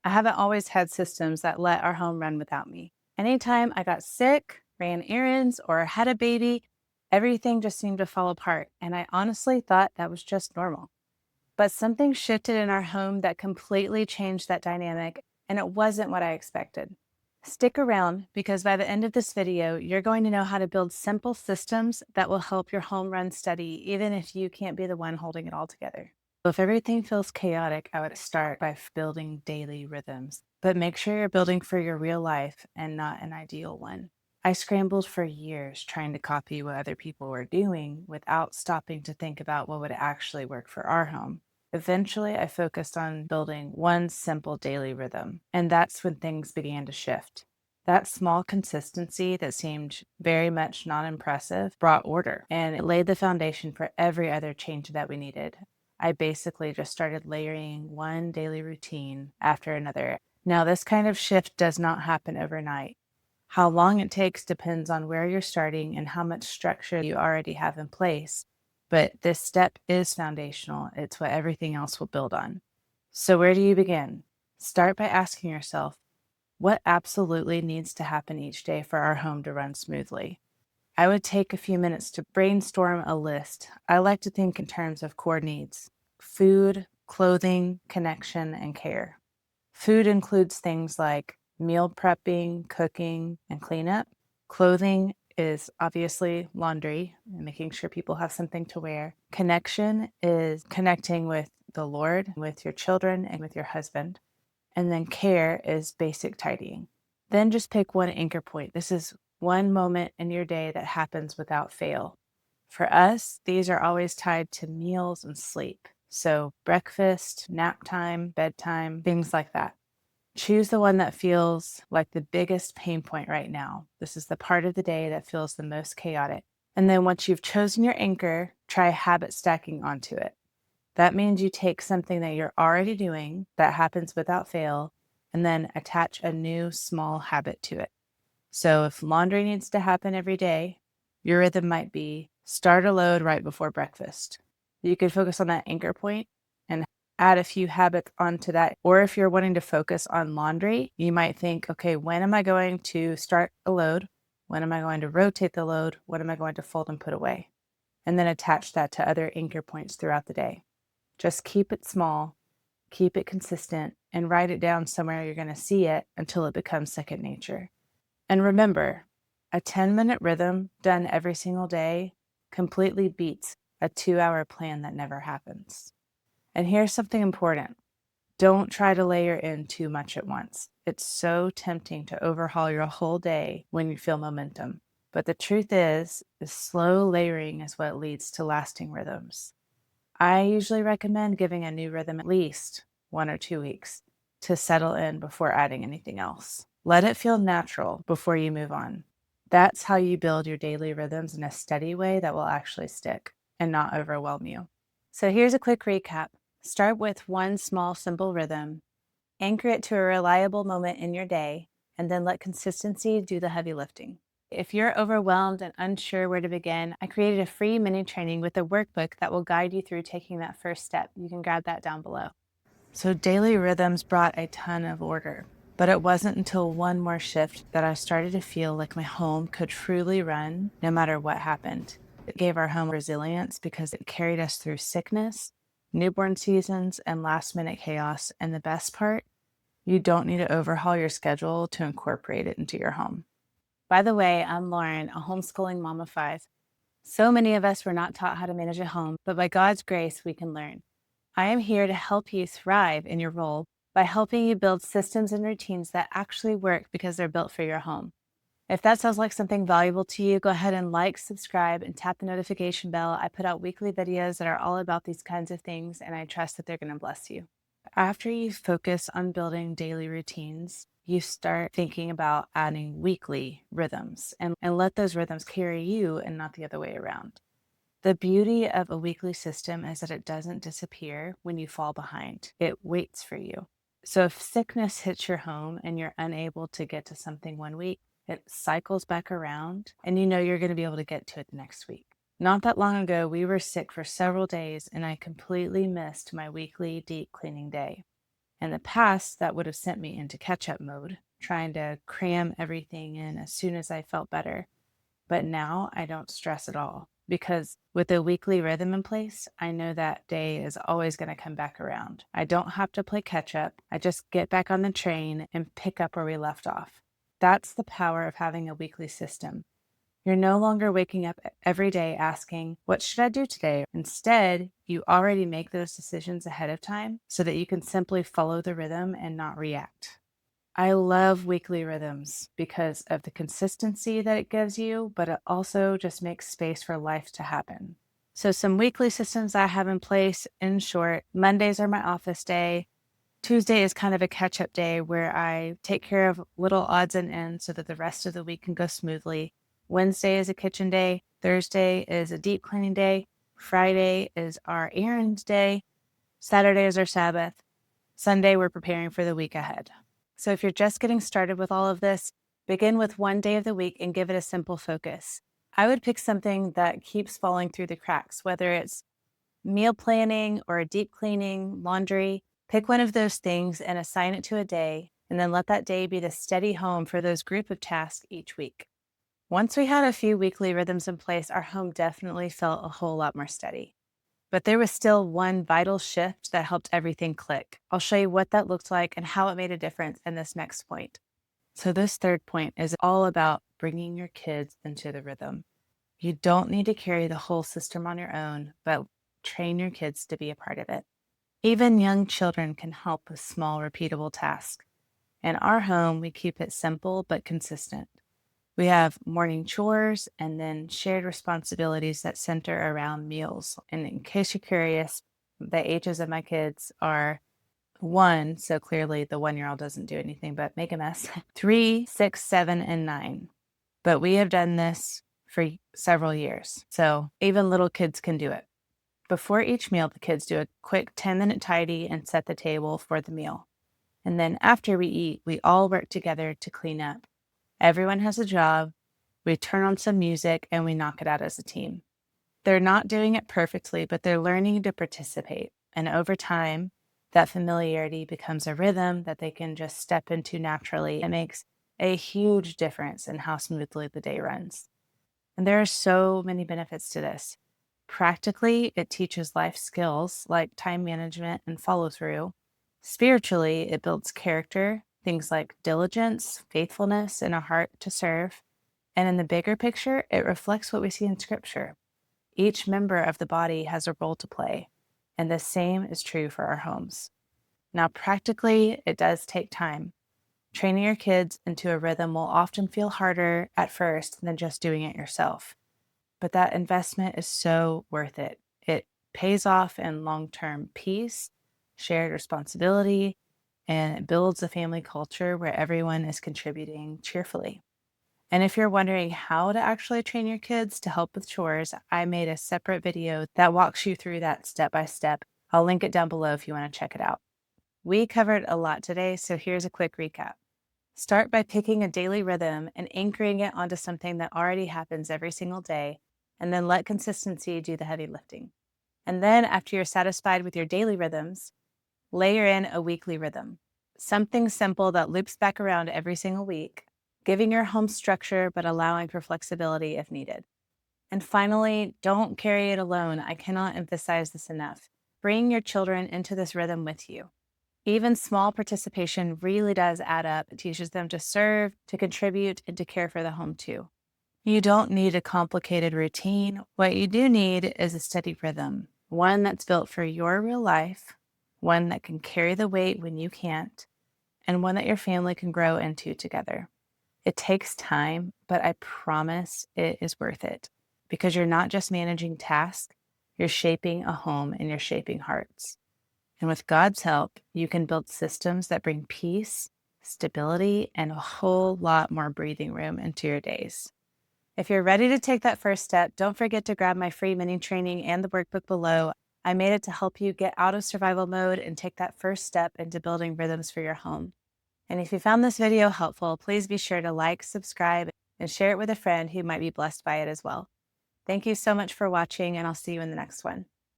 I haven't always had systems that let our home run without me. Anytime I got sick, ran errands, or had a baby, everything just seemed to fall apart. And I honestly thought that was just normal. But something shifted in our home that completely changed that dynamic, and it wasn't what I expected. Stick around because by the end of this video, you're going to know how to build simple systems that will help your home run steady, even if you can't be the one holding it all together. So if everything feels chaotic, I would start by building daily rhythms, but make sure you're building for your real life and not an ideal one. I scrambled for years trying to copy what other people were doing without stopping to think about what would actually work for our home. Eventually, I focused on building one simple daily rhythm, and that's when things began to shift. That small consistency that seemed very much not impressive brought order, and it laid the foundation for every other change that we needed. I basically just started layering one daily routine after another. Now, this kind of shift does not happen overnight. How long it takes depends on where you're starting and how much structure you already have in place. But this step is foundational. It's what everything else will build on. So, where do you begin? Start by asking yourself, what absolutely needs to happen each day for our home to run smoothly? I would take a few minutes to brainstorm a list. I like to think in terms of core needs: food, clothing, connection, and care. Food includes things like meal prepping, cooking, and cleanup. Clothing is obviously laundry and making sure people have something to wear. Connection is connecting with the Lord, with your children, and with your husband. And then care is basic tidying. Then just pick one anchor point. This is one moment in your day that happens without fail. For us, these are always tied to meals and sleep. So breakfast, nap time, bedtime, things like that. Choose the one that feels like the biggest pain point right now. This is the part of the day that feels the most chaotic. And then once you've chosen your anchor, try habit stacking onto it. That means you take something that you're already doing that happens without fail and then attach a new small habit to it. So if laundry needs to happen every day, your rhythm might be start a load right before breakfast. You could focus on that anchor point and add a few habits onto that. Or if you're wanting to focus on laundry, you might think, okay, when am I going to start a load? When am I going to rotate the load? What am I going to fold and put away? And then attach that to other anchor points throughout the day. Just keep it small, keep it consistent, and write it down somewhere you're going to see it until it becomes second nature. And remember, a 10-minute rhythm done every single day completely beats a 2-hour plan that never happens. And here's something important. Don't try to layer in too much at once. It's so tempting to overhaul your whole day when you feel momentum. But the truth is slow layering is what leads to lasting rhythms. I usually recommend giving a new rhythm at least 1 or 2 weeks to settle in before adding anything else. Let it feel natural before you move on. That's how you build your daily rhythms in a steady way that will actually stick and not overwhelm you. So here's a quick recap. Start with one small, simple rhythm, anchor it to a reliable moment in your day, and then let consistency do the heavy lifting. If you're overwhelmed and unsure where to begin, I created a free mini training with a workbook that will guide you through taking that first step. You can grab that down below. So daily rhythms brought a ton of order, but it wasn't until one more shift that I started to feel like my home could truly run no matter what happened. It gave our home resilience because it carried us through sickness, newborn seasons, and last-minute chaos. And the best part, you don't need to overhaul your schedule to incorporate it into your home. By the way, I'm Lauren, a homeschooling mom of 5. So many of us were not taught how to manage a home, but by God's grace, we can learn. I am here to help you thrive in your role by helping you build systems and routines that actually work because they're built for your home. If that sounds like something valuable to you, go ahead and like, subscribe, and tap the notification bell. I put out weekly videos that are all about these kinds of things, and I trust that they're going to bless you. After you focus on building daily routines, you start thinking about adding weekly rhythms and let those rhythms carry you and not the other way around. The beauty of a weekly system is that it doesn't disappear when you fall behind. It waits for you. So if sickness hits your home and you're unable to get to something one week, it cycles back around and you know you're going to be able to get to it the next week. Not that long ago, we were sick for several days and I completely missed my weekly deep cleaning day. In the past, that would have sent me into catch up mode, trying to cram everything in as soon as I felt better. But now I don't stress at all because with a weekly rhythm in place, I know that day is always going to come back around. I don't have to play catch up. I just get back on the train and pick up where we left off. That's the power of having a weekly system. You're no longer waking up every day asking, what should I do today? Instead, you already make those decisions ahead of time so that you can simply follow the rhythm and not react. I love weekly rhythms because of the consistency that it gives you, but it also just makes space for life to happen. So, some weekly systems I have in place, in short, Mondays are my office day. Tuesday is kind of a catch up day where I take care of little odds and ends so that the rest of the week can go smoothly. Wednesday is a kitchen day. Thursday is a deep cleaning day. Friday is our errands day. Saturday is our Sabbath. Sunday, we're preparing for the week ahead. So if you're just getting started with all of this, begin with one day of the week and give it a simple focus. I would pick something that keeps falling through the cracks, whether it's meal planning or deep cleaning, laundry. Pick one of those things and assign it to a day, and then let that day be the steady home for those group of tasks each week. Once we had a few weekly rhythms in place, our home definitely felt a whole lot more steady. But there was still one vital shift that helped everything click. I'll show you what that looked like and how it made a difference in this next point. So this third point is all about bringing your kids into the rhythm. You don't need to carry the whole system on your own, but train your kids to be a part of it. Even young children can help with small, repeatable tasks. In our home, we keep it simple but consistent. We have morning chores and then shared responsibilities that center around meals. And in case you're curious, the ages of my kids are 1, so clearly the 1-year-old doesn't do anything but make a mess, 3, 6, 7, and 9. But we have done this for several years, so even little kids can do it. Before each meal, the kids do a quick 10-minute tidy and set the table for the meal. And then after we eat, we all work together to clean up. Everyone has a job. We turn on some music and we knock it out as a team. They're not doing it perfectly, but they're learning to participate. And over time, that familiarity becomes a rhythm that they can just step into naturally. It makes a huge difference in how smoothly the day runs. And there are so many benefits to this. Practically, it teaches life skills like time management and follow through. Spiritually, it builds character, things like diligence, faithfulness, and a heart to serve. And in the bigger picture, it reflects what we see in Scripture. Each member of the body has a role to play, and the same is true for our homes. Now, practically, it does take time. Training your kids into a rhythm will often feel harder at first than just doing it yourself. But that investment is so worth it. It pays off in long-term peace, shared responsibility, and it builds a family culture where everyone is contributing cheerfully. And if you're wondering how to actually train your kids to help with chores, I made a separate video that walks you through that step by step. I'll link it down below if you want to check it out. We covered a lot today, so here's a quick recap. Start by picking a daily rhythm and anchoring it onto something that already happens every single day, and then let consistency do the heavy lifting. And then after you're satisfied with your daily rhythms, layer in a weekly rhythm, something simple that loops back around every single week, giving your home structure but allowing for flexibility if needed. And finally, don't carry it alone. I cannot emphasize this enough. Bring your children into this rhythm with you. Even small participation really does add up. It teaches them to serve, to contribute, and to care for the home too. You don't need a complicated routine. What you do need is a steady rhythm, one that's built for your real life, one that can carry the weight when you can't, and one that your family can grow into together. It takes time, but I promise it is worth it because you're not just managing tasks, you're shaping a home and you're shaping hearts. And with God's help, you can build systems that bring peace, stability, and a whole lot more breathing room into your days. If you're ready to take that first step, don't forget to grab my free mini training and the workbook below. I made it to help you get out of survival mode and take that first step into building rhythms for your home. And if you found this video helpful, please be sure to like, subscribe, and share it with a friend who might be blessed by it as well. Thank you so much for watching, and I'll see you in the next one.